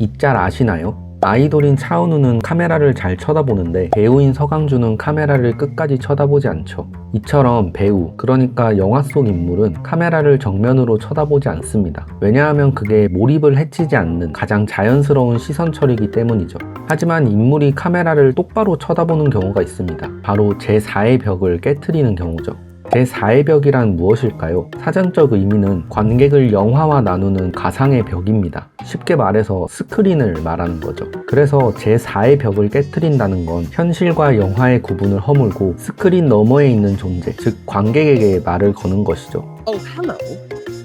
이 짤 아시나요? 아이돌인 차은우는 카메라를 잘 쳐다보는데 배우인 서강준은 카메라를 끝까지 쳐다보지 않죠. 이처럼 배우, 그러니까 영화 속 인물은 카메라를 정면으로 쳐다보지 않습니다. 왜냐하면 그게 몰입을 해치지 않는 가장 자연스러운 시선 처리이기 때문이죠. 하지만 인물이 카메라를 똑바로 쳐다보는 경우가 있습니다. 바로 제4의 벽을 깨트리는 경우죠. 제4의 벽이란 무엇일까요? 사전적 의미는 관객을 영화와 나누는 가상의 벽입니다. 쉽게 말해서 스크린을 말하는 거죠. 그래서 제4의 벽을 깨트린다는 건 현실과 영화의 구분을 허물고 스크린 너머에 있는 존재, 즉 관객에게 말을 거는 것이죠.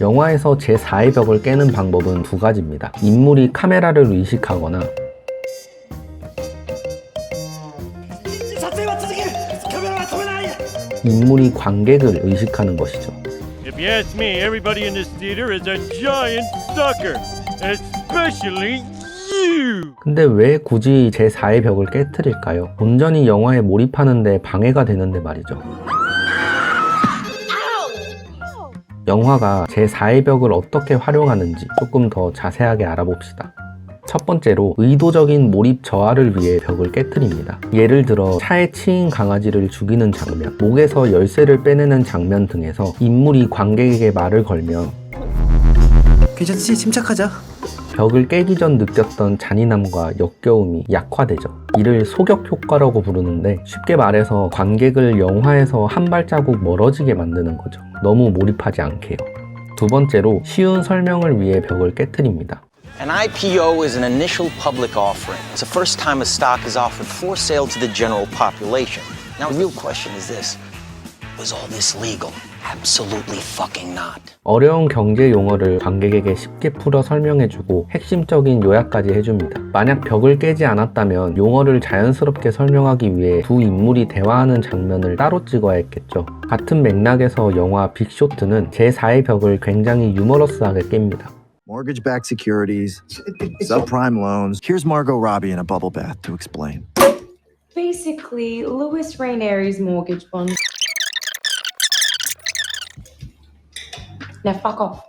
영화에서 제4의 벽을 깨는 방법은 두 가지입니다. 인물이 카메라를 의식하거나 인물이 관객을 의식하는 것이죠. If you ask me, everybody in this theater is a giant sucker, especially you. 근데 왜 굳이 제4의 벽을 깨트릴까요? 온전히 영화에 몰입하는데 방해가 되는데 말이죠. 영화가 제4의 벽을 어떻게 활용하는지 조금 더 자세하게 알아봅시다. 첫 번째로 의도적인 몰입 저하를 위해 벽을 깨트립니다. 예를 들어 차에 치인 강아지를 죽이는 장면, 목에서 열쇠를 빼내는 장면 등에서 인물이 관객에게 말을 걸면 괜찮지? 침착하자. 벽을 깨기 전 느꼈던 잔인함과 역겨움이 약화되죠. 이를 소격 효과라고 부르는데 쉽게 말해서 관객을 영화에서 한 발자국 멀어지게 만드는 거죠. 너무 몰입하지 않게요. 두 번째로 쉬운 설명을 위해 벽을 깨트립니다. An IPO is an initial public offering. It's the first time a stock is offered for sale to the general population. Now, the real question is this. Was all this legal? Absolutely fucking not. 어려운 경제 용어를 관객에게 쉽게 풀어 설명해주고 핵심적인 요약까지 해줍니다. 만약 벽을 깨지 않았다면 용어를 자연스럽게 설명하기 위해 두 인물이 대화하는 장면을 따로 찍어야 했겠죠. 같은 맥락에서 영화 빅쇼트는 제4의 벽을 굉장히 유머러스하게 깹니다. Mortgage-backed securities, subprime loans. Here's Margot Robbie in a bubble bath to explain. Basically, Louis Rainieri's mortgage bond. Now fuck off.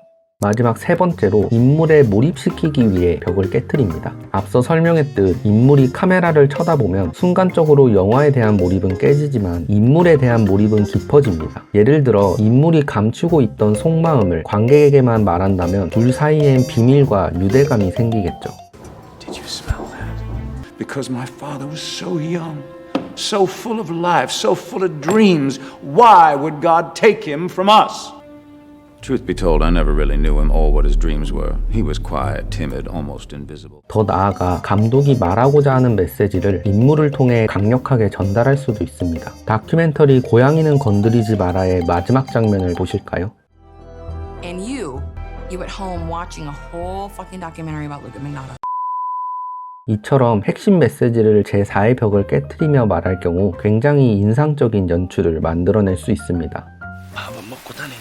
마지막 세 번째로 인물에 몰입시키기 위해 벽을 깨트립니다. 앞서 설명했듯 인물이 카메라를 쳐다보면 순간적으로 영화에 대한 몰입은 깨지지만 인물에 대한 몰입은 깊어집니다. 예를 들어 인물이 감추고 있던 속마음을 관객에게만 말한다면 둘 사이엔 비밀과 유대감이 생기겠죠. Did you smell that? Because my father was so young, so full of life, so full of dreams. Why would God take him from us? Truth be told, I never really knew him or what his dreams were. He was quiet, timid, almost invisible. 더 나아가 감독이 말하고자 하는 메시지를 인물을 통해 강력하게 전달할 수도 있습니다. 다큐멘터리 고양이는 건드리지 마라의 마지막 장면을 보실까요? And you at home watching a whole fucking documentary about Luka Magnotta. 이처럼 핵심 메시지를 제4의 벽을 깨트리며 말할 경우 굉장히 인상적인 연출을 만들어낼 수 있습니다. 밥은 먹고 다니냐?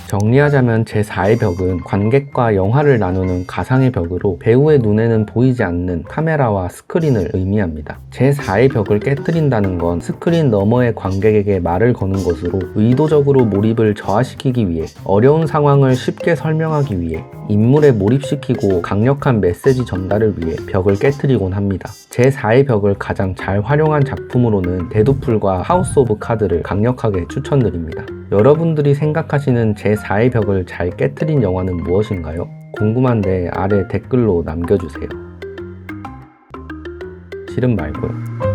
정리하자면 제4의 벽은 관객과 영화를 나누는 가상의 벽으로 배우의 눈에는 보이지 않는 카메라와 스크린을 의미합니다. 제4의 벽을 깨트린다는 건 스크린 너머의 관객에게 말을 거는 것으로 의도적으로 몰입을 저하시키기 위해 어려운 상황을 쉽게 설명하기 위해 인물에 몰입시키고 강력한 메시지 전달을 위해 벽을 깨트리곤 합니다. 제4의 벽을 가장 잘 활용한 작품으로는 데드풀과 하우스 오브 카드를 강력하게 추천드립니다. 여러분들이 생각하시는 제4의 벽을 잘 깨트린 영화는 무엇인가요? 궁금한데 아래 댓글로 남겨주세요. 실은 말고요.